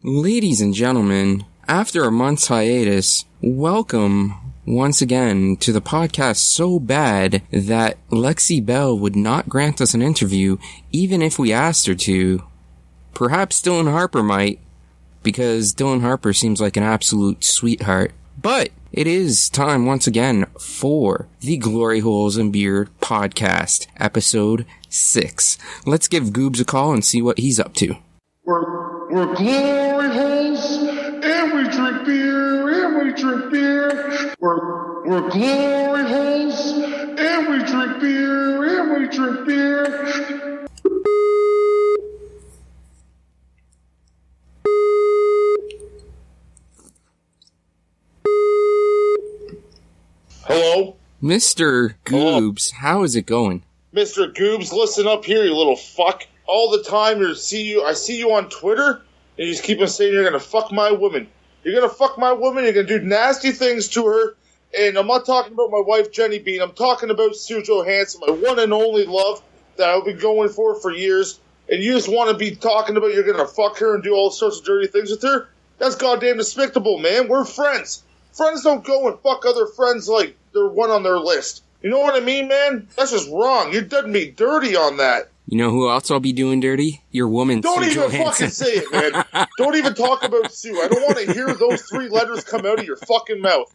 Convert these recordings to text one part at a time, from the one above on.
Ladies and gentlemen, after a month's hiatus, welcome once again to the podcast so bad that Lexi Bell would not grant us an interview even if we asked her to. Perhaps Dylan Harper might, because Dylan Harper seems like an absolute sweetheart. But it is time once again for the Glory Holes and Beer podcast, episode 6. Let's give Goobz a call and see what he's up to. We're glory holes, and we drink beer, and we drink beer. We're glory holes, and we drink beer, and we drink beer. Hello? Mr. Goobz, how is it going? Mr. Goobz, listen up here, you little fuck. All the time I see you on Twitter, and you just keep on saying you're gonna fuck my woman. You're gonna fuck my woman, you're gonna do nasty things to her, and I'm not talking about my wife Jenny Bean, I'm talking about Sue Johansson, my one and only love that I've been going for years, and you just want to be talking about you're gonna fuck her and do all sorts of dirty things with her? That's goddamn despicable, man. We're friends. Friends don't go and fuck other friends like they're one on their list. You know what I mean, man? That's just wrong. You're done me dirty on that. You know who else I'll be doing dirty? Your woman, Don't Sue even Johansson. fucking say it, man. Don't even talk about Sue. I don't want to hear those 3 letters come out of your fucking mouth.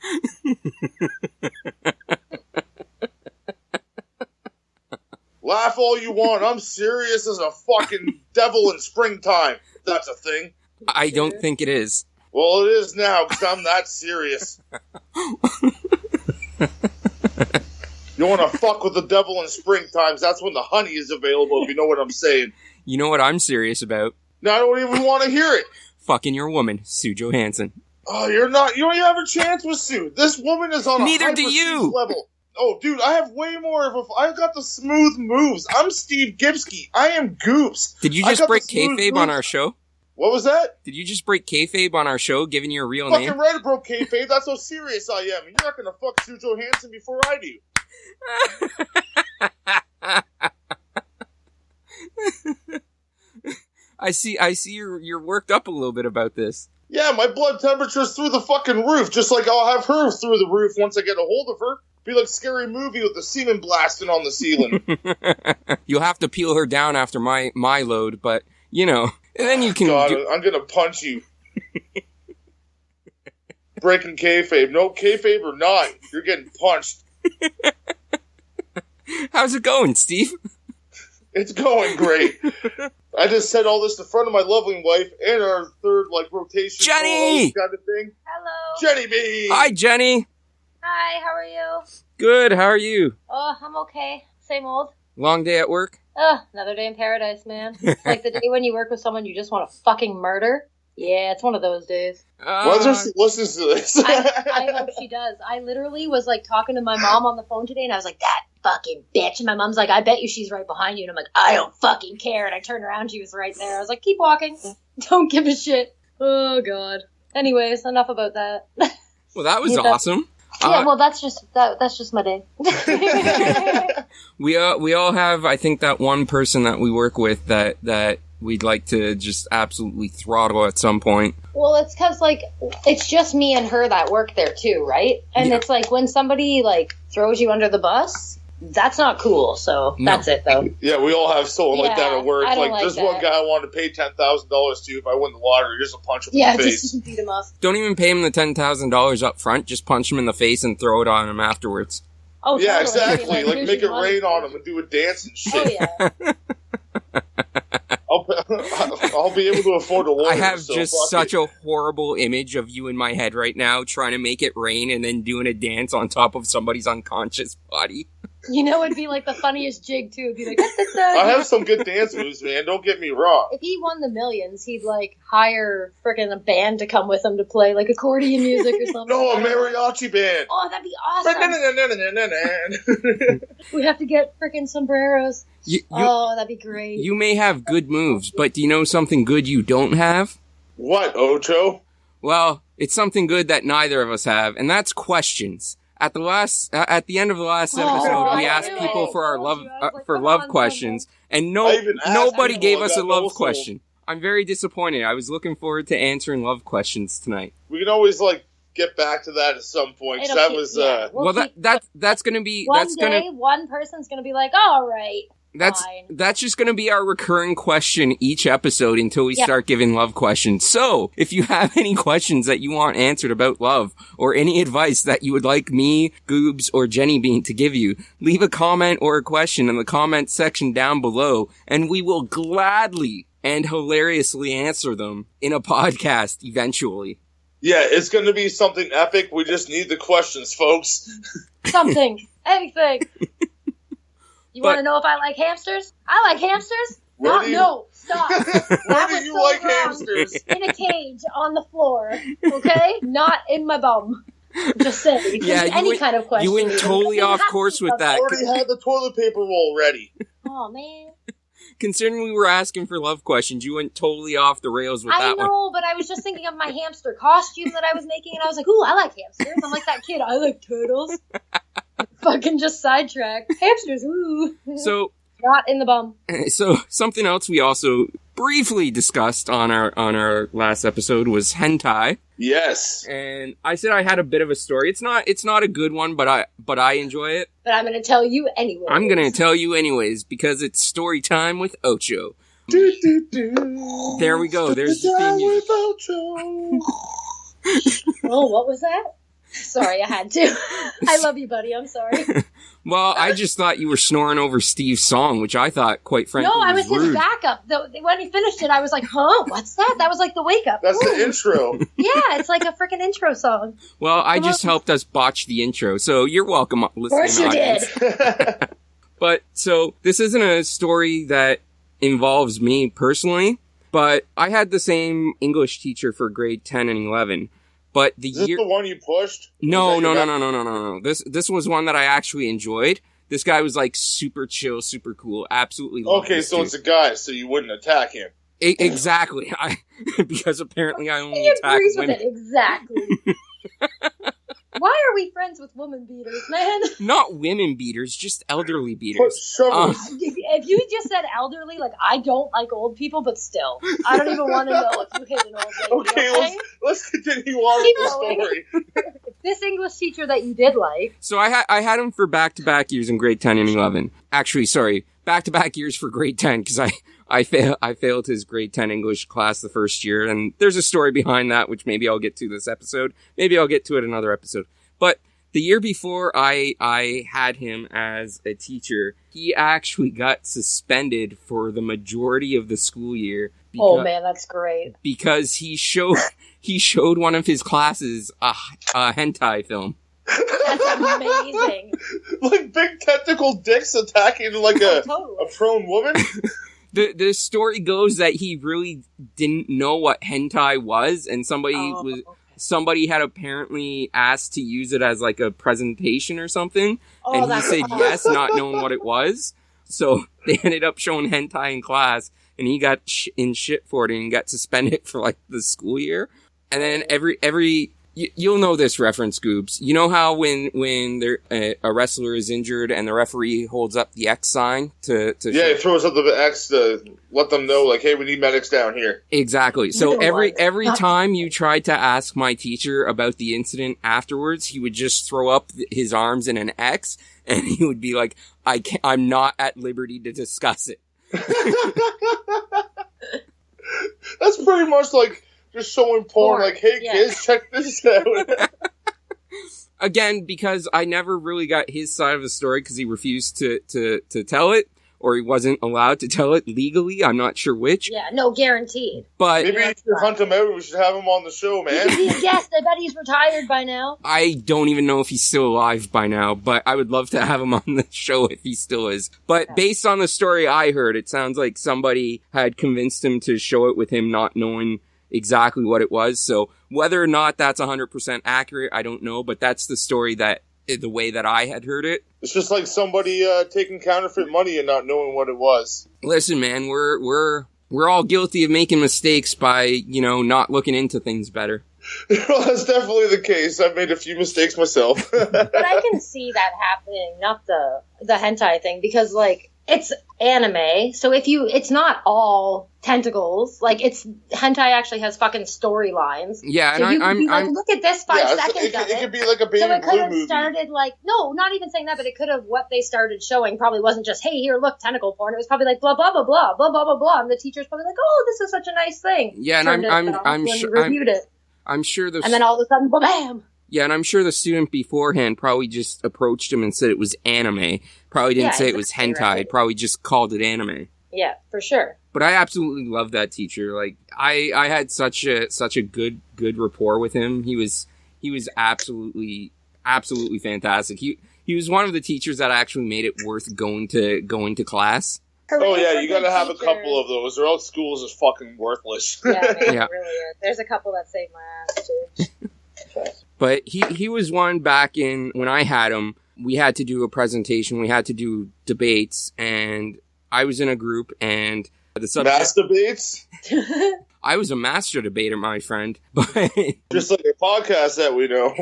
Laugh all you want. I'm serious as a fucking devil in springtime. That's a thing. I don't think it is. Well, it is now, because I'm that serious. You want to fuck with the devil in springtimes, that's when the honey is available, if you know what I'm saying. You know what I'm serious about? No, I don't even want to hear it. Fucking your woman, Sue Johansson. Oh, you don't even have a chance with Sue. This woman is on Neither a do you. level. Oh, dude, I have way more of a... I've got the smooth moves. I'm Steve Gibsky. I am Goobz. Did you just break kayfabe on our show? What was that? Did you just break kayfabe on our show, giving your real Fucking name? right, I broke kayfabe. That's how serious I am. You're not going to fuck Sue Johansson before I do. I see you're worked up a little bit about this. Yeah, my blood temperature's through the fucking roof, just like I'll have her through the roof once I get a hold of her. Be like Scary Movie with the semen blasting on the ceiling. You'll have to peel her down after my load, but, you know, and then you can... God, I'm gonna punch you. Breaking kayfabe. No, kayfabe or not, you're getting punched. How's it going, Steve? It's going great. I just said all this in front of my lovely wife and our third, rotation. Jenny! Kind of thing. Hello. Jenny B! Hi, Jenny. Hi, how are you? Good, how are you? Oh, I'm okay. Same old. Long day at work? Another day in paradise, man. It's like the day when you work with someone you just want to fucking murder. Yeah, it's one of those days. Whether she listens to this. I hope she does. I literally was, talking to my mom on the phone today, and I was like, that fucking bitch. And my mom's like, I bet you she's right behind you. And I'm like, I don't fucking care. And I turned around, she was right there. I was like, keep walking. Don't give a shit. Oh, God. Anyways, enough about that. Well, that was awesome. Yeah, well, that's just my day. We all have, I think, that one person that we work with that we'd like to just absolutely throttle at some point. Well, it's because, it's just me and her that work there, too, right? And Yeah. it's when somebody, throws you under the bus, that's not cool, so that's it, though. Yeah, we all have someone like that at work. I don't like there's that. one guy I wanted to pay $10,000 to if I win the lottery. Just a punch him in the face. Just beat him up. Don't even pay him the $10,000 up front, just punch him in the face and throw it on him afterwards. Oh, Yeah, totally. exactly. Here's Make it your money. rain on him and do a dance and Oh, shit. yeah. I'll be able to afford a lawyer. I have so just fuck such it. a horrible image of you in my head right now, trying to make it rain and then doing a dance on top of somebody's unconscious body. You know, it'd be the funniest jig, too. It'd be like, I have some good dance moves, man. Don't get me wrong. If he won the millions, he'd, hire frickin' a band to come with him to play, accordion music or something. No, a mariachi band. Oh, that'd be awesome. We have to get frickin' sombreros. That'd be great. You may have good moves, but do you know something good you don't have? What, Ocho? Well, it's something good that neither of us have, and that's questions. At the end of the last episode, we asked people for our love questions, and nobody gave us a love question. I'm very disappointed. I was looking forward to answering love questions tonight. We can always, like, get back to that at some point, because that was, that's gonna be... One person's gonna be like, all right, That's just gonna be our recurring question each episode until we start giving love questions. So, if you have any questions that you want answered about love, or any advice that you would like me, Goobz, or Jenny Bean to give you, leave a comment or a question in the comment section down below, and we will gladly and hilariously answer them in a podcast eventually. Yeah, it's gonna be something epic. We just need the questions, folks. Something. Anything. You want to know if I like hamsters? I like hamsters. No, stop. Where do you like hamsters? In a cage on the floor, okay? Not in my bum. Just saying. Yeah, any kind of question. You went totally off course with that. I already had the toilet paper roll ready. Oh, man. Considering we were asking for love questions, you went totally off the rails with that one. I know, but I was just thinking of my hamster costume that I was making, and I was like, ooh, I like hamsters. I'm like that kid, I like turtles. Fucking just sidetracked. Hamsters, ooh. So, not in the bum. So, something else we also briefly discussed on our last episode was hentai. Yes. And I said I had a bit of a story. It's not a good one, but I enjoy it. But I'm going to tell you anyways. I'm going to tell you anyways because it's story time with Ocho. There we go. There's the theme music. Oh, what was that? Sorry, I had to. I love you, buddy. I'm sorry. Well, I just thought you were snoring over Steve's song, which I thought, quite frankly, no, I was rude. his backup. When he finished it, I was like, huh, what's that? That was like the wake up. That's the intro. Yeah, it's like a freaking intro song. Well, I just helped us botch the intro, so you're welcome, listening audience. Of course you did. But, so, this isn't a story that involves me personally, but I had the same English teacher for grade 10 and 11. But Is this the one you pushed? No. This was one that I actually enjoyed. This guy was like super chill, super cool, absolutely loved Okay, so it's a guy, so you wouldn't attack him. Exactly. Because apparently I only he attack agrees women. With it, exactly. Why are we friends with woman beaters, man? Not women beaters, just elderly beaters. If you just said elderly, like, I don't like old people, but still. I don't even want to know if you hit an old lady, okay? Let's continue on with the story. This English teacher that you did like. So I had him for back-to-back years in grade 10 and 11. Actually, sorry, back-to-back years for grade 10, because I failed his grade 10 English class the first year, and there's a story behind that, which maybe I'll get to this episode. Maybe I'll get to it another episode. But the year before I had him as a teacher, he actually got suspended for the majority of the school year. Oh man, that's great. Because he showed one of his classes a hentai film. That's amazing. Like big tentacle dicks attacking like a prone woman? The story goes that he really didn't know what hentai was, and somebody had apparently asked to use it as like a presentation or something, and he said yes, not knowing what it was. So they ended up showing hentai in class, and he got in shit for it and got suspended for like the school year. And then you'll know this reference, Goobz. You know how when a wrestler is injured and the referee holds up the X sign to he throws up the X to let them know, like, hey, we need medics down here. Exactly. So every time you tried to ask my teacher about the incident afterwards, he would just throw up his arms in an X, and he would be like, I'm not at liberty to discuss it. That's pretty much like just showing porn, like, hey kids, check this out. Again, because I never really got his side of the story because he refused to tell it, or he wasn't allowed to tell it legally. I'm not sure which. Yeah, no, guaranteed. But maybe you should hunt him out. We should have him on the show, man. He could be a guest. I bet he's retired by now. I don't even know if he's still alive by now, but I would love to have him on the show if he still is. But based on the story I heard, it sounds like somebody had convinced him to show it with him not knowing exactly what it was. So whether or not that's 100% accurate, I don't know, but that's the story the way that I had heard it. It's just like somebody taking counterfeit money and not knowing what it was. Listen, man, we're all guilty of making mistakes by, not looking into things better. Well, that's definitely the case. I've made a few mistakes myself. But I can see that happening, not the hentai thing, because, like, it's anime, so it's not all tentacles. Like, hentai actually has fucking storylines. Yeah, so and you could be like, look at this 5 seconds of it could be like a Baby So it Blue could have movie. started like, no, not even saying that, but it could have, what they started showing probably wasn't just, hey, here, look, tentacle porn. It was probably like, blah, blah, blah, blah, blah, blah, blah, blah. And the teacher's probably like, oh, this is such a nice thing. Yeah, and I'm sure reviewed it. I'm sure the And then all of a sudden, bam! Yeah, and I'm sure the student beforehand probably just approached him and said it was anime. Probably didn't say it was hentai. Right. Probably just called it anime. Yeah, for sure. But I absolutely love that teacher. Like, I had such a good rapport with him. He was absolutely fantastic. He was one of the teachers that actually made it worth going to class. Oh yeah, you gotta have a couple of those, or else school is just fucking worthless. Yeah, man, Yeah. it really is. There's a couple that saved my ass too. But he was one back in when I had him. We had to do a presentation. We had to do debates, and I was in a group, and the subject. Masturbates? I was a master debater, my friend. But Just like a podcast that we know.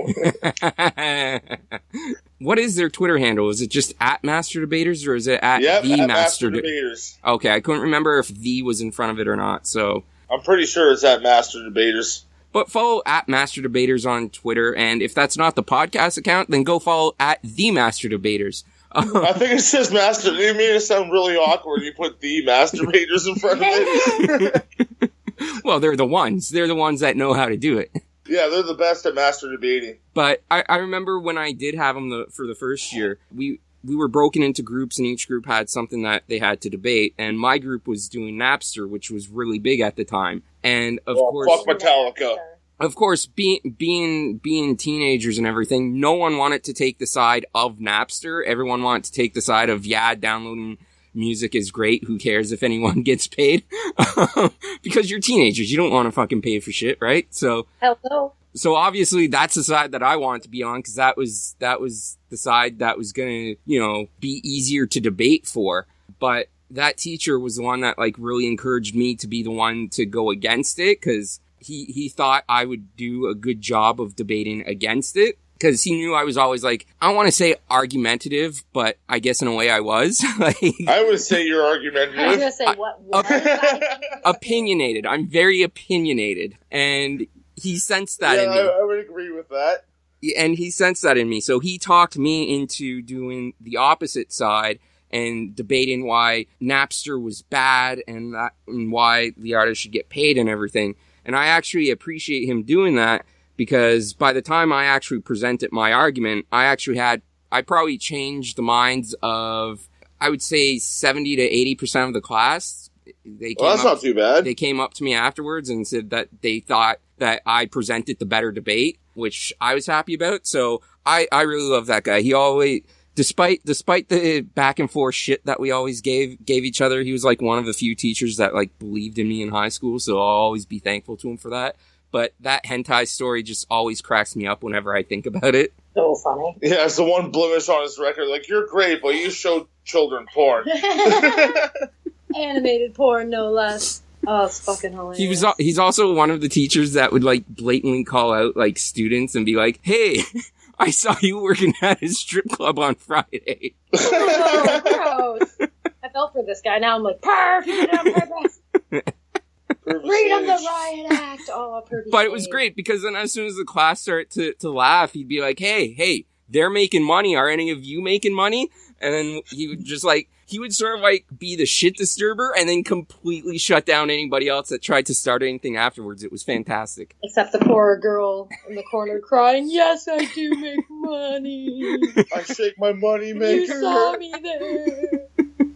what is their Twitter handle? Is it just at Master Debaters, or is it at the at Master Debaters. Okay, I couldn't remember if the was in front of it or not. So, I'm pretty sure it's at Master Debaters. but follow at Master Debaters on Twitter, and if that's not the podcast account, then go follow at the Master Debaters. I think it says Master. You made it sound really awkward. You put the Masturbators in front of it. Well, they're the ones. They're the ones that know how to do it. Yeah, they're the best at master debating. But I remember when I did have them for the first year, we were broken into groups, and each group had something that they had to debate. And my group was doing Napster, which was really big at the time. And of course, fuck Metallica. Of course, being teenagers and everything, no one wanted to take the side of Napster. Everyone wanted to take the side of, downloading music is great. Who cares if anyone gets paid? Because you're teenagers. You don't want to fucking pay for shit, right? So, Hell no. So obviously that's the side that I wanted to be on, because that was the side that was gonna, be easier to debate for. But that teacher was the one that like really encouraged me to be the one to go against it, because he thought I would do a good job of debating against it. Because he knew I was always like, I don't want to say argumentative, but I guess in a way I was. I would say you're argumentative. I was going to say, what? Opinionated. I'm very opinionated. And he sensed that in me. I would agree with that. And he sensed that in me. So he talked me into doing the opposite side and debating why Napster was bad and why the artist should get paid and everything. And I actually appreciate him doing that, because by the time I actually presented my argument, I probably changed the minds of, I would say, 70 to 80% of the class. That's not too bad. They came up to me afterwards and said that they thought that I presented the better debate, which I was happy about. So I really love that guy. He always, despite the back and forth shit that we always gave each other, he was like one of the few teachers that like believed in me in high school. So I'll always be thankful to him for that. But that hentai story just always cracks me up whenever I think about it. So funny. Yeah, it's the one blemish on his record. Like, you're great, but you showed children porn. Animated porn, no less. Oh, it's fucking hilarious. He's also one of the teachers that would like blatantly call out like students and be like, "Hey, I saw you working at a strip club on Friday." Oh, gross. I felt for this guy. Now I'm like, perf, you did it on purpose. Freedom the riot act. Oh, perfect. But it was great, because then as soon as the class started to laugh, he'd be like, hey, they're making money. Are any of you making money? And then he would just like, he would sort of like be the shit disturber and then completely shut down anybody else that tried to start anything afterwards. It was fantastic. Except the poor girl in the corner crying, yes, I do make money. I shake my money maker. You saw me there.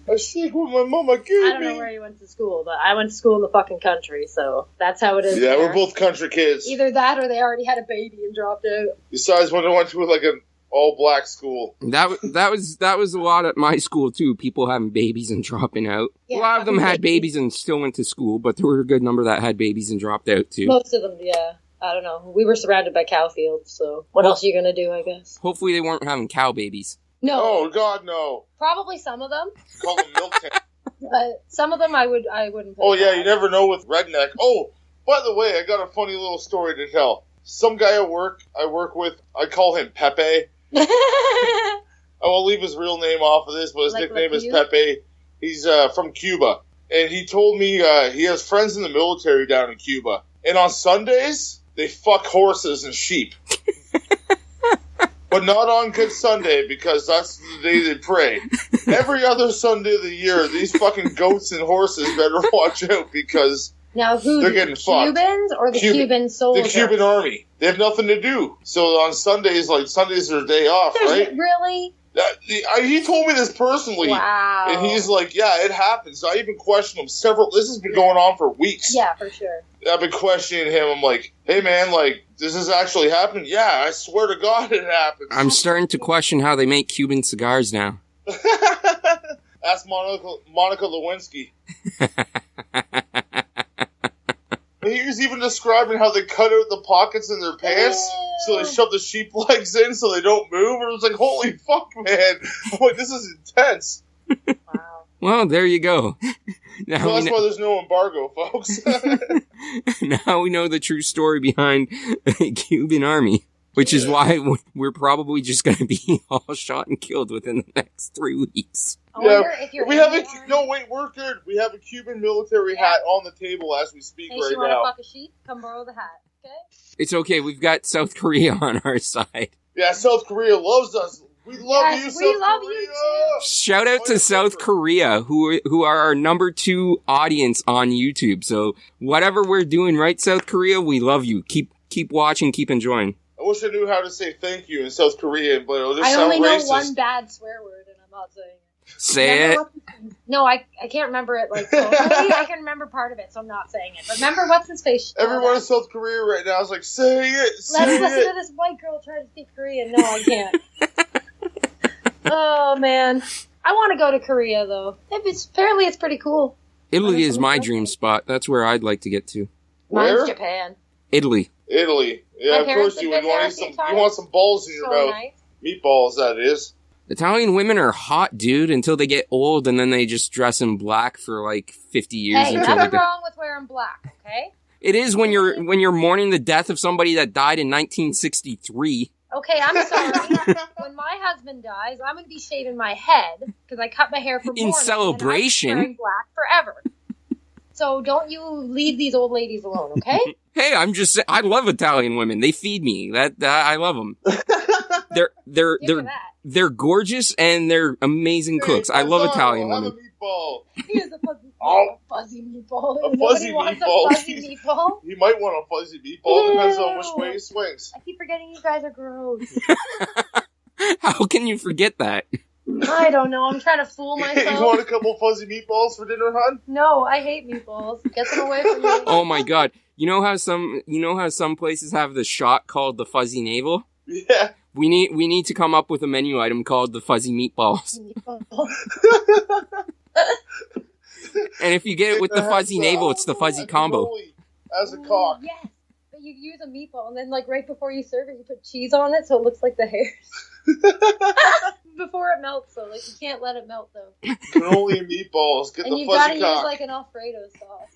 I shake what my mama gave me. I don't know where you went to school, but I went to school in the fucking country, so that's how it is. Yeah, there. we're both country kids. Either that or they already had a baby and dropped out. Besides, when I went to like an all-black school. That was a lot at my school too. People having babies and dropping out. Yeah, a lot of them had babies and still went to school, but there were a good number that had babies and dropped out too. Most of them, yeah. I don't know. We were surrounded by cow fields, so what else are you gonna do, I guess? Hopefully they weren't having cow babies. No. Oh, God, no. Probably some of them. Call them milk tank. But some of them I wouldn't. Oh, yeah, you never know with redneck. Oh, by the way, I got a funny little story to tell. Some guy at work I work with, I call him Pepe. I won't leave his real name off of this, but his nickname is Pepe. He's from Cuba. And he told me he has friends in the military down in Cuba. And on Sundays, they fuck horses and sheep. But not on Good Sunday, because that's the day they pray. Every other Sunday of the year, these fucking goats and horses better watch out, because now they're getting fucked. Cubans or the Cuban soldiers? The Cuban army. They have nothing to do. So on Sundays, Sundays are a day off, right? Really? He told me this personally. Wow. And he's like, yeah, it happens. I even questioned him this has been going on for weeks. Yeah, for sure. I've been questioning him. I'm like, hey man, does this actually happen? Yeah, I swear to God it happens. I'm starting to question how they make Cuban cigars now. Ask Monica Lewinsky. He was even describing how they cut out the pockets in their pants, so they shove the sheep legs in so they don't move. And it was like, holy fuck, man. I'm like, this is intense. Wow. Well, there you go. Now so that's why there's no embargo, folks. Now we know the true story behind the Cuban army, which is why we're probably just going to be all shot and killed within the next 3 weeks. We're good. We have a Cuban military hat on the table as we speak right now. Hey, you want to fuck a sheep? Come borrow the hat, okay? It's okay. We've got South Korea on our side. Yeah, South Korea loves us. We love you, South Korea. We love you too. Shout out to South Korea, who are our number 2 audience on YouTube. So whatever we're doing, right, South Korea, we love you. Keep watching, keep enjoying. I wish I knew how to say thank you in South Korean, but it'll just sound racist. I only know one bad swear word, and I'm not saying it. Say it. No, I can't remember it totally. I can remember part of it, so I'm not saying it. But remember, what's his face? Everyone in South Korea right now is like, say it, Let's listen to this white girl try to speak Korean. No, I can't. Oh, man. I want to go to Korea, though. Apparently, it's pretty cool. Italy is my dream spot. That's where I'd like to get to. Where? Mine's Japan. Italy. Yeah, of course you would. You want some balls in your mouth. Nice. Meatballs, that is. Italian women are hot, dude, until they get old, and then they just dress in black for 50 years. Hey, nothing wrong with wearing black, okay? It is when you're mourning the death of somebody that died in 1963. Okay, I'm sorry. When my husband dies, I'm going to be shaving my head because I cut my hair for mourning. In celebration. And I'm wearing black forever. So don't you leave these old ladies alone, okay? Hey, I love Italian women. They feed me. I love them. They're gorgeous and they're amazing cooks. I love Italian women. Have a meatball. Here's a fuzzy meatball. Fuzzy meatball. A fuzzy meatball. A fuzzy meatball. He might want a fuzzy meatball. Depends on which way he swings. I keep forgetting you guys are gross. How can you forget that? I don't know. I'm trying to fool myself. You want a couple fuzzy meatballs for dinner, hon? No, I hate meatballs. Get them away from me. Oh my god. You know how some places have the shot called the fuzzy navel? Yeah. We need to come up with a menu item called the fuzzy meatballs. And if you get it with the fuzzy navel, it's the fuzzy combo. As a cock. Yes. But you use a meatball, and then right before you serve it, you put cheese on it so it looks like the hairs. Before it melts, so you can't let it melt though. Can only meatballs. Get the fuzzy cock. And you gotta use an Alfredo sauce.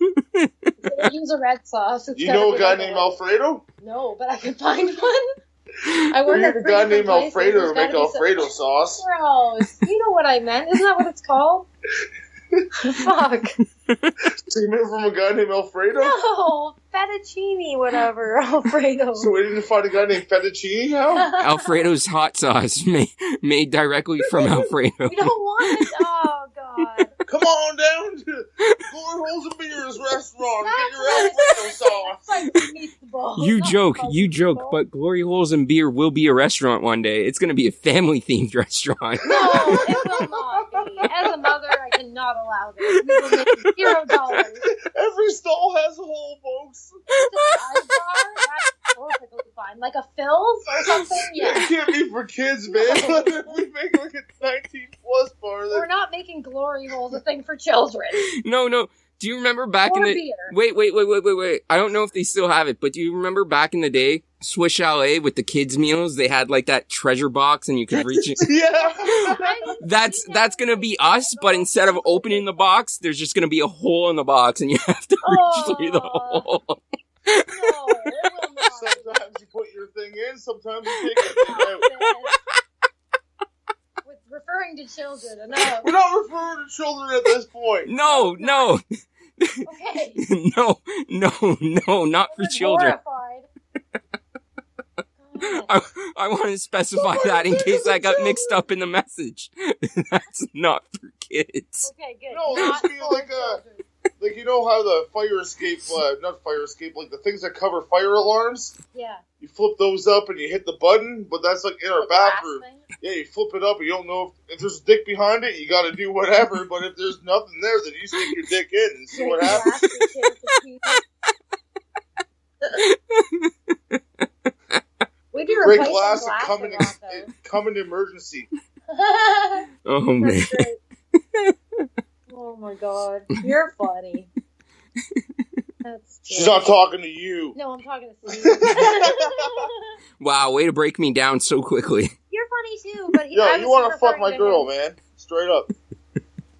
You use a red sauce. You know a guy named Alfredo? No, but I can find one. I work at a guy named Alfredo to make Alfredo sauce. Gross. You know what I meant. Isn't that what it's called? Fuck. So you meant from a guy named Alfredo? No, fettuccine, whatever, Alfredo. So we didn't find a guy named Fettuccine now? Alfredo's hot sauce made directly from Alfredo. We don't want it. Oh, God. Come on down to Glory Holes and Beers restaurant and get your Alfredo sauce. You joke, but Glory Holes and Beer will be a restaurant one day. It's going to be a family-themed restaurant. No, it will not be. As a mother, I cannot allow this. We will make $0. Every stall has a hole, folks. Dive bar? That's perfectly fine. Like a Phil's or something? Yeah. It can't be for kids, man. If we make a 19-plus bar, then... We're not making Glory Holes a thing for children. No. Do you remember back in the... Beer. Wait. I don't know if they still have it, but do you remember back in the day, Swiss Chalet with the kids' meals? They had that treasure box and you could reach it. Yeah. That's gonna be us, but instead of opening the box, there's just gonna be a hole in the box and you have to reach through the hole. No, it will not. Sometimes you put your thing in, sometimes you take your thing out. Referring to children. Enough. We're not referring to children at this point. No. Okay. No, not for children. Horrified. I want to specify that in case I got mixed up in the message. That's not for kids. Okay, good. No, Not this be for like children. like you know how the fire escape, not fire escape, like the things that cover fire alarms. Yeah. You flip those up and you hit the button, but that's like in our The glass bathroom. thing? Yeah, you flip it up and you don't know if there's a dick behind it, you gotta do whatever, but if there's nothing there, then you stick your dick in and see what happens. We do Break replace glass glass and come in emergency. Oh, man. That's great. Oh my god. You're funny. That's She's not talking to you. No, I'm talking to Steve. Wow, way to break me down so quickly. You're funny too, but Yo, you want to fuck my girl, man. Straight up.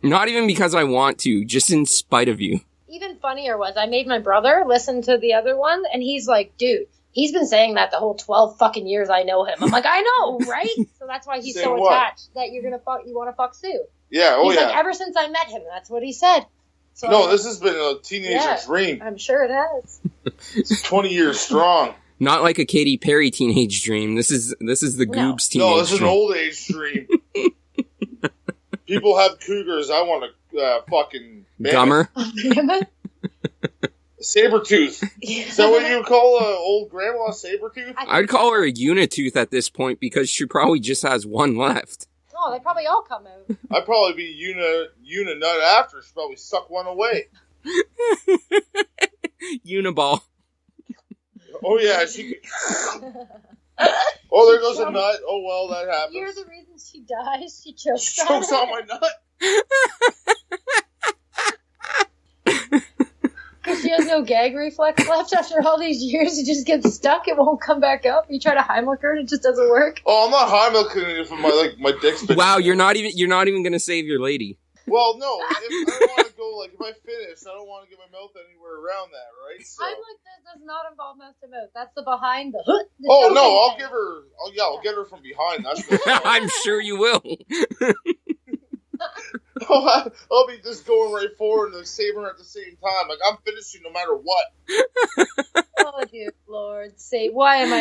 Not even because I want to, just in spite of you. Even funnier was I made my brother listen to the other one, and he's like, dude, he's been saying that the whole 12 fucking years I know him. I'm like, I know, right? So that's why he's Saying so what? attached that you want to fuck Sue. Yeah, oh He's yeah. like, ever since I met him, that's what he said. So No, this has been a teenager Yeah. dream. I'm sure it has. It's 20 years strong. Not like a Katy Perry teenage dream. This is the No. Goobz teenage No, this is an dream. old age dream. People have cougars. I want a fucking mammoth. Gummer? Sabertooth. Is that what you call an old grandma, Sabertooth? I'd call her a unitooth at this point because she probably just has one left. Oh, they probably all come out. I'd probably be Uninut after. She'd probably suck one away. Uniball. Oh, yeah. Oh, there goes a nut. Oh, well, that happens. You're the reason she dies. She chokes, She chokes on my nut. Because she has no gag reflex left after all these years. It just gets stuck. It won't come back up. You try to Heimlich her and it just doesn't work. Oh, I'm not Heimlich it if my dick's been... Wow, you're not even gonna save your lady. Well, no. If I don't want to go, like, if I finish, I don't want to get my mouth anywhere around that, right? So. Heimlich does not involve mouth to mouth. That's the behind the Oh, choking no, I'll thing. give her... Oh, yeah, I'll get her from behind. That's what I'm sure you will. I'll be just going right forward and saving her at the same time. Like, I'm finishing no matter what. Oh, dear Lord. Say, what am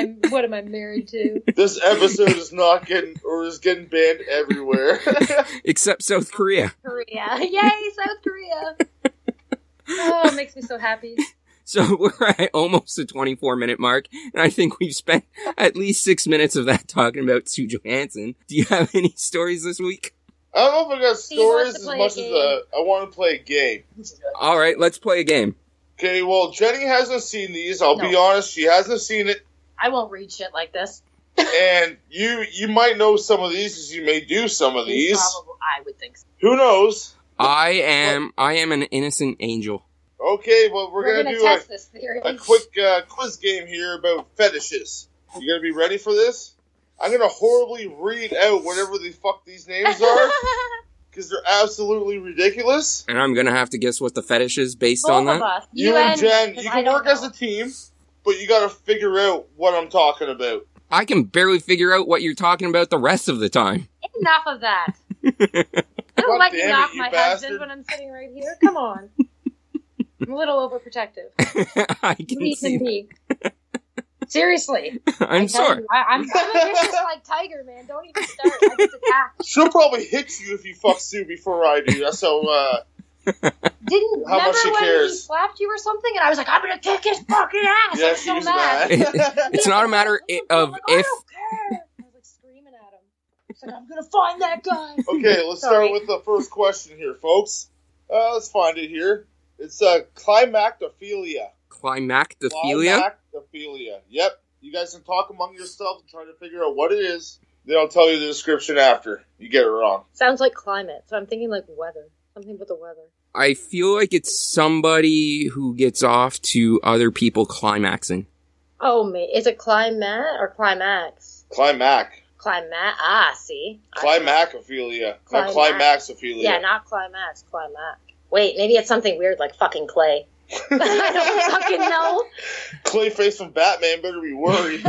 I married to? This episode is getting banned everywhere. Except South Korea. Korea. Yay, South Korea. Oh, it makes me so happy. So we're at almost the 24-minute mark, and I think we've spent at least 6 minutes of that talking about Sue Johansson. Do you have any stories this week? I don't know if I got He wants stories to as play much a as game. I want to play a game. All right, let's play a game. Okay, well, Jenny hasn't seen these. I'll be No. honest, she hasn't seen it. I won't read shit like this. And you might know some of these because you may do some of these. Probably, I would think so. Who knows? I am an innocent angel. Okay, well, we're We're gonna gonna do test this theory. a quick quiz game here about fetishes. You gonna be ready for this? I'm gonna horribly read out whatever the fuck these names are because they're absolutely ridiculous. And I'm gonna have to guess what the fetish is based Both on of that. us. You and Jen, because you I can don't work as know. a team, but you gotta figure out what I'm talking about. I can barely figure out what you're talking about the rest of the time. Enough of that. I don't God like damn to it, knock you my bastard. husband when I'm sitting right here. Come on. I'm a little overprotective. I can Leave see. him be. Seriously. I'm tell sorry. you, I'm a vicious like tiger, man. Don't even start. I just attack. She'll probably hit you if you fuck Sue before I do. That's how. Didn't How much remember she when cares. he slapped you or something, and I was like, I'm gonna kick his fucking ass. Yeah, I was she so was mad. mad. It's not a matter of I'm like, if. I don't care. I was like screaming at him. He's like, I'm gonna find that guy. Okay, let's Sorry. start with the first question here, folks. Let's find it here. It's climactophilia. Climactophilia? Climactophilia. Yep. You guys can talk among yourselves and try to figure out what it is. Then I'll tell you the description after. You get it wrong. Sounds like climate, so I'm thinking like weather. Something with the weather. I feel like it's somebody who gets off to other people climaxing. Oh, mate. Is it climat or climax? Climac. Climat. Ah, see? Climactophilia. Not Climax. climaxophilia. Yeah, not climax. Climac. Wait, maybe it's something weird like fucking clay. I don't fucking know. Clayface from Batman better be worried.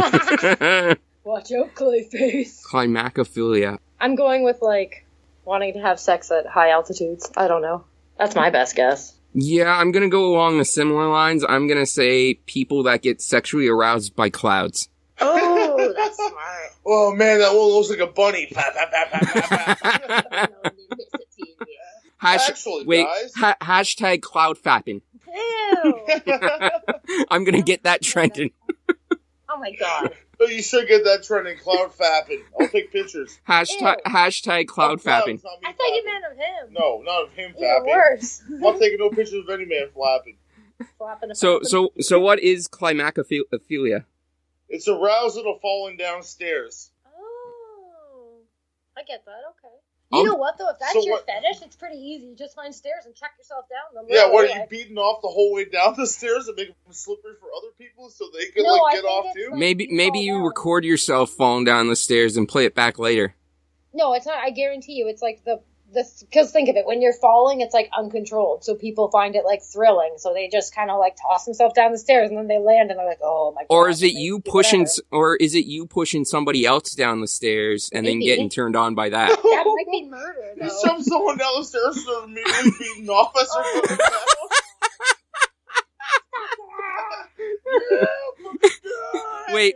Watch out, Clayface. Climacophilia. I'm going with like Wanting to have sex at high altitudes. I don't know. That's my best guess. Yeah, I'm gonna go along the similar lines. I'm gonna say people that get sexually aroused by clouds. Oh, that's smart. Oh man, that one looks like a bunny. Actually, guys. Hashtag cloud fapping. Ew. I'm gonna get that trending. Oh my god. Oh, you should get that trending, cloud fapping. I'll take pictures. Hashtag cloud fapping. I thought you meant of him. No, not of him Even fapping. worse. I'm not taking no pictures of any man flapping. So what is climacophilia? It's arousal to falling downstairs. Oh, I get that. Okay. You know what though? If that's your fetish, it's pretty easy. You just find stairs and check yourself down. Yeah, what are you beating off the whole way down the stairs and making them slippery for other people so they can get off too? Maybe you record yourself falling down the stairs and play it back later. No, it's not. I guarantee you, it's like because think of it, when you're falling, it's like uncontrolled. So people find it like thrilling. So they just kind of like toss themselves down the stairs and then they land and they're like, oh my god. Or is it you pushing somebody else down the stairs and then getting turned on by that? That might be murder, though. You shove someone down the stairs and they're immediately beating off as they're going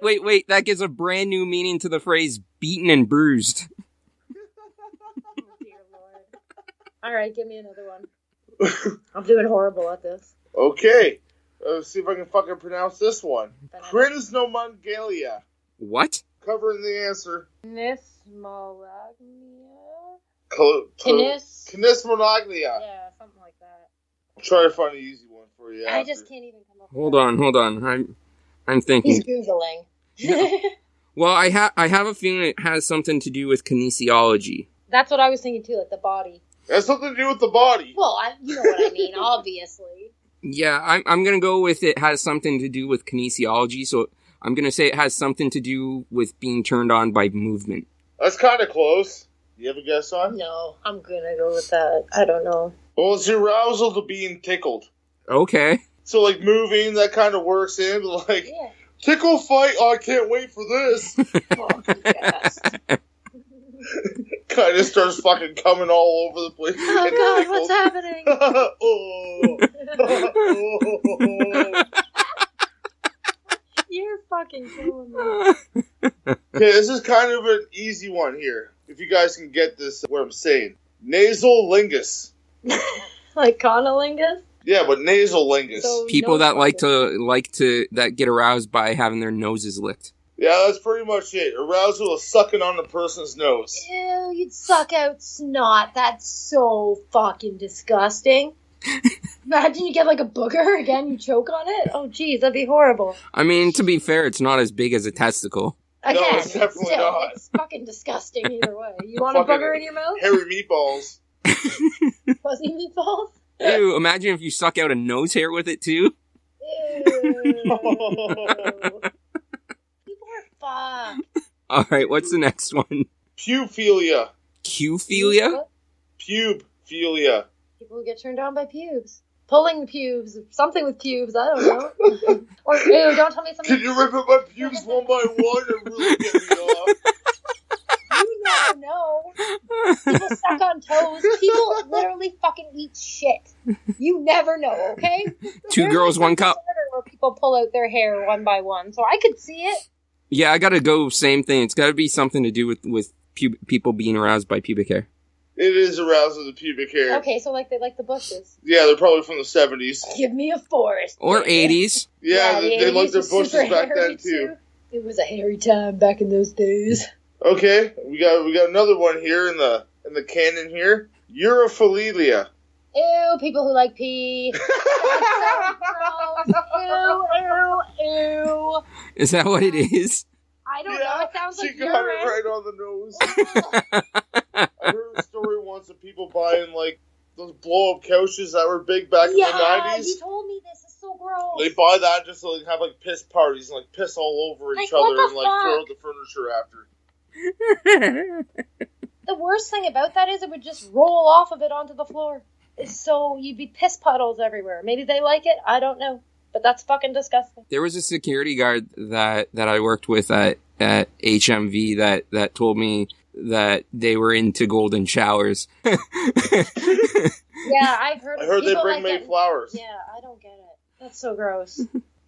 down. Wait. That gives a brand new meaning to the phrase beaten and bruised. Alright, give me another one. I'm doing horrible at this. Okay. Let's see if I can fucking pronounce this one. Crinsnomongalia. What? Covering the answer. Kinismolagnia? Kinismonaglia. Yeah, something like that. I'll try to find an easy one for you. I just can't even come up with Hold on. I'm thinking. He's Googling. Well, I have a feeling it has something to do with kinesiology. That's what I was thinking too, like the body. It has something to do with the body. Well, you know what I mean, obviously. Yeah, I'm gonna go with it has something to do with kinesiology, so I'm gonna say it has something to do with being turned on by movement. That's kind of close. You have a guess on? No, I'm gonna go with that. I don't know. Well, it's arousal to being tickled. Okay. So, like, moving, that kind of works in, but, like, tickle fight, oh, I can't wait for this. Fucking yes. Kind of starts fucking coming all over the place. Oh god, what's happening? You're fucking killing me. Okay, this is kind of an easy one here. If you guys can get this, what I'm saying. Nasal lingus. Like conolingus? Yeah, but nasal lingus. So People that like to that get aroused by having their noses licked. Yeah, that's pretty much it. Arousal is sucking on the person's nose. Ew, you'd suck out snot. That's so fucking disgusting. Imagine you get like a booger again, you choke on it. Oh, geez, that'd be horrible. I mean, to be fair, it's not as big as a testicle. Again, no, it's definitely not. It's fucking disgusting either way. You want a booger in your mouth? Hairy meatballs. Fuzzy meatballs? Ew, imagine if you suck out a nose hair with it too. Ew. Fuck. Alright, what's the next one? Pubephilia. Qphilia? Pubephilia. People who get turned on by pubes. Pulling the pubes. Something with pubes, I don't know. Or, ew, don't tell me something. Can you rip up my pubes one by one and really get me off? You never know. People suck on toes. People literally fucking eat shit. You never know, okay? Two girls, one cup. Where people pull out their hair one by one, so I could see it. Yeah, I gotta go same thing. It's gotta be something to do with people being aroused by pubic hair. It is arousal of the pubic hair. Okay, so like they like the bushes. Yeah, they're probably from the 70s. Give me a forest. Or 80s. Yeah, they liked their bushes back then too. It was a hairy time back in those days. Okay, we got another one here in the canon here. Urophilia. Ew, people who like pee. That's so gross. Ew. Is that what it is? I don't know. It sounds like she got it right on the nose. I heard a story once of people buying like those blow-up couches that were big back in the 90s. Yeah, you told me this. It's so gross. They buy that just so they can have like piss parties and like piss all over each other and like throw out the furniture after. The worst thing about that is it would just roll off of it onto the floor. So you'd be piss puddles everywhere. Maybe they like it. I don't know. But that's fucking disgusting. There was a security guard that I worked with at HMV that told me that they were into golden showers. Yeah, I've heard. I heard they people bring May flowers. Yeah, I don't get it. That's so gross.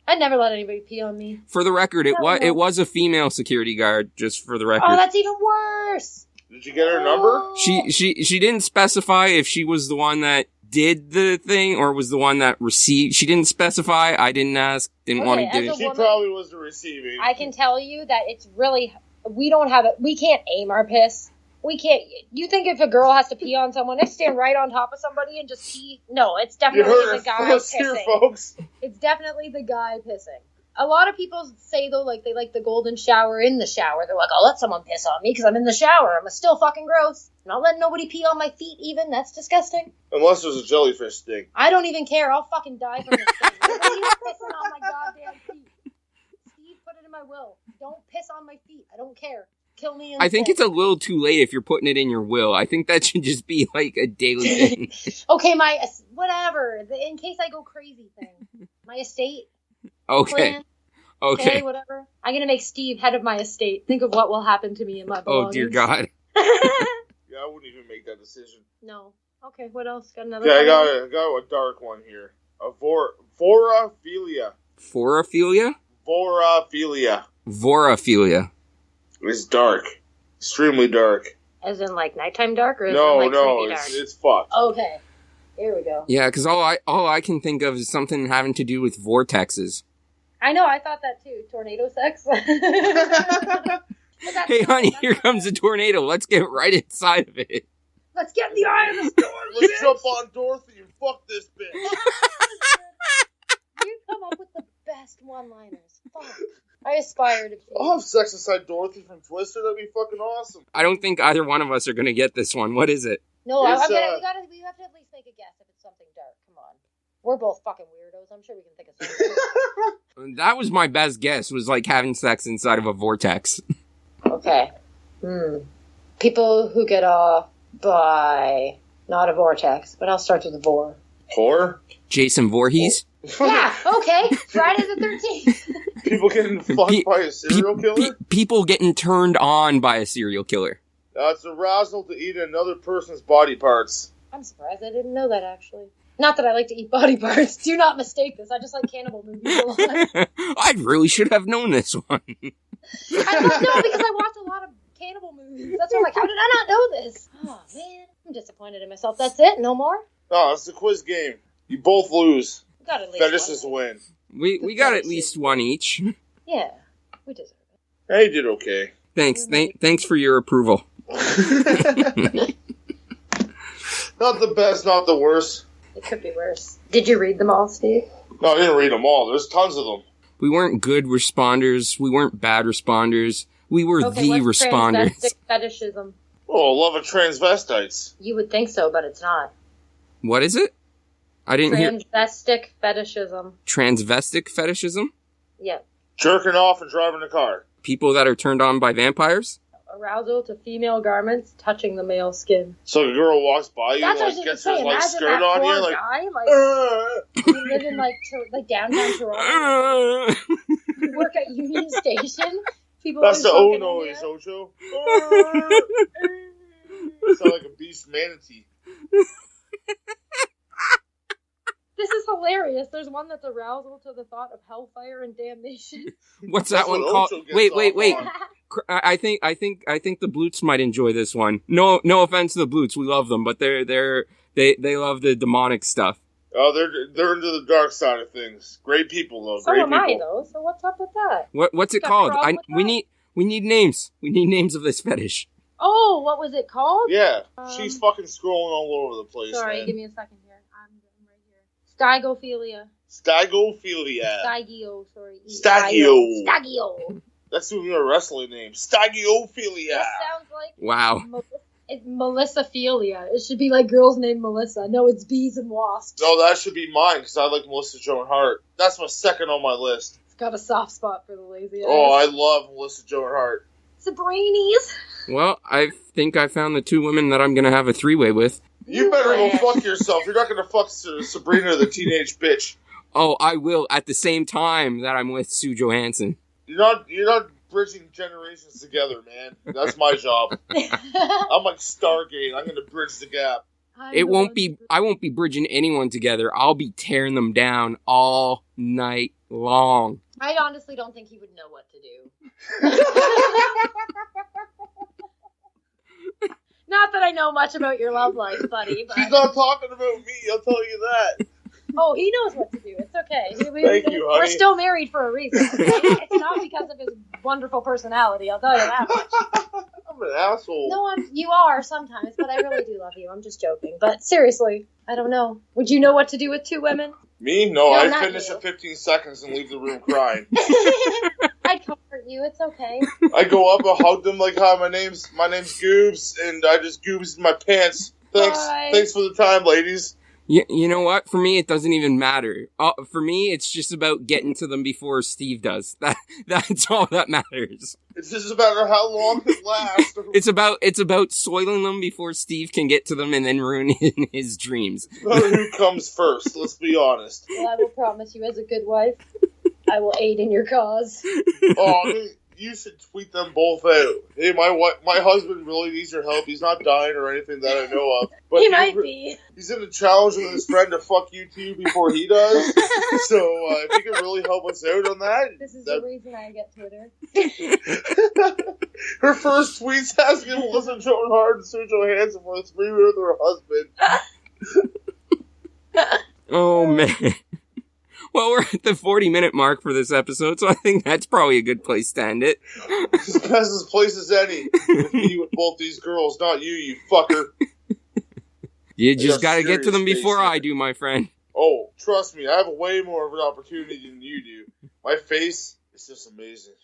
I'd never let anybody pee on me. For the record, it was a female security guard, just for the record. Oh, that's even worse. Did you get her number? She didn't specify if she was the one that did the thing or was the one that received. She didn't specify. I didn't ask. Didn't want to get it. She probably was the receiving. I can tell you that it's really, we don't have it. We can't aim our piss. We can't. You think if a girl has to pee on someone, they stand right on top of somebody and just pee? No, it's definitely the guy pissing. Here, folks. It's definitely the guy pissing. A lot of people say, though, like, they like the golden shower in the shower. They're like, I'll let someone piss on me because I'm in the shower. I'm still fucking gross. I'm not letting nobody pee on my feet even. That's disgusting. Unless there's a jellyfish thing. I don't even care. I'll fucking die from this thing. Nobody's pissing on my goddamn feet. Steve, put it in my will. Don't piss on my feet. I don't care. Kill me instead. I think it's a little too late if you're putting it in your will. I think that should just be like a daily thing. Okay, whatever. The in case I go crazy thing. My estate. Okay. Plan. Okay. Whatever. I'm going to make Steve head of my estate. Think of what will happen to me and my belongings. Oh, dear God. Yeah, I wouldn't even make that decision. No. Okay, what else? Got another one? I got a dark one here. A vorophilia. Vorophilia? Vorophilia. Vorophilia. It's dark. Extremely dark. As in, like, nighttime dark? Or it's fucked. Okay. Here we go. Yeah, because all I can think of is something having to do with vortexes. I know, I thought that too. Tornado sex. Hey, honey, here comes a tornado. Let's get right inside of it. Let's get in the eye of the storm. Let's jump on Dorothy and fuck this bitch. You come up with the best one-liners. Fuck. I aspire to be. I'll have sex inside Dorothy from Twister. That'd be fucking awesome. I don't think either one of us are going to get this one. What is it? No, we have to at least make a guess if it's something dark. Come on. We're both fucking weirdos. I'm sure we can think of something. That was my best guess, was like having sex inside of a vortex. Okay. People who get off by not a vortex, but I'll start with a vor. Whore? Jason Voorhees? Yeah, okay. Friday the 13th. People getting fucked by a serial killer? People getting turned on by a serial killer. It's arousal to eat another person's body parts. I'm surprised I didn't know that, actually. Not that I like to eat body parts. Do not mistake this. I just like cannibal movies a lot. I really should have known this one. I don't know, because I watch a lot of cannibal movies. That's why I'm like, how did I not know this? Oh, man. I'm disappointed in myself. That's it? No more? No, it's a quiz game. You both lose. We got at least Fetishes win. We got at least one each. Yeah, we deserve it. Hey, you did okay. Thanks. Thanks for your approval. Not the best, not the worst. It could be worse. Did you read them all, Steve? No, I didn't read them all. There's tons of them. We weren't good responders. We weren't bad responders. We were the responders. Transvestic fetishism. Oh, love of transvestites. You would think so, but it's not. What is it? I didn't hear. Transvestic fetishism. Transvestic fetishism? Yeah. Jerking off and driving a car. People that are turned on by vampires? Arousal to female garments touching the male skin. So a girl walks by you and like, gets her like skirt on you, like, you live in like downtown Toronto. You work at Union Station. People. That's the O noise, Ocho. Sound like a beast manatee. This is hilarious. There's one that's arousal to the thought of hellfire and damnation. What's that one called? Wait. I think the Bloots might enjoy this one. No offense to the Bloots, we love them, but they love the demonic stuff. Oh, they're into the dark side of things. Great people though. So am I though. So what's up with that? What's it called? We need names. We need names of this fetish. Oh, what was it called? Yeah, she's fucking scrolling all over the place. Sorry, man. Give me a second here. I'm right here. Stygophilia. Stygio, sorry. Stagio. That's your wrestling name. Stagophilia. That sounds like wow. It's Melissaphilia. It should be like girls named Melissa. No, it's bees and wasps. No, that should be mine because I like Melissa Joan Hart. That's my second on my list. It's got a soft spot for the lazy eyes. Oh, I love Melissa Joan Hart. Sabrinies. Well, I think I found the two women that I'm going to have a three-way with. You better go fuck yourself. You're not going to fuck Sabrina the teenage bitch. Oh, I will at the same time that I'm with Sue Johansson. You're not bridging generations together, man. That's my job. I'm like Stargate. I'm going to bridge the gap. I won't be bridging anyone together. I'll be tearing them down all night long. I honestly don't think he would know what to do. Not that I know much about your love life, buddy. But... She's not talking about me, I'll tell you that. Oh, he knows what to do. It's okay. Thank you, honey. We're still married for a reason. Okay? It's not because of his wonderful personality, I'll tell you that much. I'm an asshole. No, you are sometimes, but I really do love you. I'm just joking. But seriously, I don't know. Would you know what to do with 2 women? Me? No, No, I not finish you. at 15 seconds and leave the room crying. I'd comfort you. It's okay. I go up and hug them like, hi, my name's Goobz, and I just Goobz in my pants. Bye. Thanks for the time, ladies. You know what? For me, it doesn't even matter. For me, it's just about getting to them before Steve does. That's all that matters. It's just about how long it lasts. It's about soiling them before Steve can get to them and then ruining his dreams. It's about who comes first, let's be honest. Well, I will promise you, as a good wife, I will aid in your cause. Oh, you should tweet them both out. Hey, my husband really needs your help. He's not dying or anything that I know of. But He might be. He's in a challenge with his friend to fuck you two before he does. So if you can really help us out on that. This is the reason I get Twitter. Her first tweet's asking wasn't Joan Hart and Sue Johansson for a 3-year with her husband. Oh, man. Well, we're at the 40-minute mark for this episode, so I think that's probably a good place to end it. It's as best as place as any. With me with both these girls, not you fucker. You just gotta get to them before I do, my friend. Oh, trust me, I have way more of an opportunity than you do. My face is just amazing.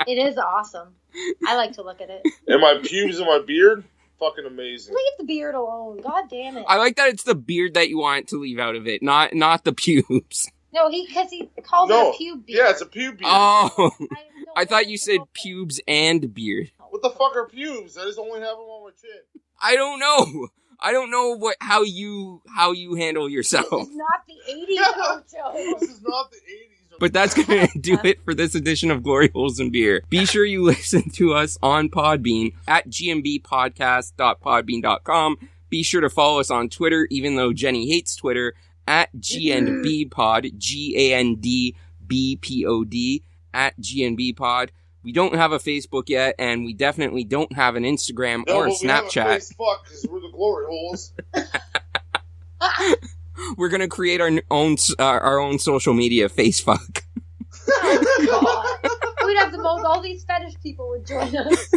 It is awesome. I like to look at it. And my pubes and my beard, fucking amazing. Leave the beard alone. God damn it. I like that it's the beard that you want to leave out of it, not the pubes. No, because he calls it a pube beard. Yeah, it's a pube beard. Oh, I thought you said pubes and beard. What the fuck are pubes? I just only have them on my chin. I don't know. I don't know how you handle yourself. This is not the 80s, Ocho. This is not the 80s. But that's going to do it for this edition of Glory Holes and Beer. Be sure you listen to us on Podbean at gmbpodcast.podbean.com. Be sure to follow us on Twitter, even though Jenny hates Twitter, at GNBpod, GANDBPOD, at GNBpod. We don't have a Facebook yet, and we definitely don't have an Instagram or a Snapchat. We have a Facebook because we're the Glory Holes. We're gonna create our own social media Facebook. Oh, God. We'd have the most, all these fetish people would join us.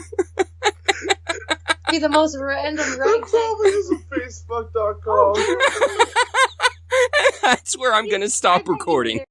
Be the most random right Probably is Facebook.com. That's where I'm gonna stop recording.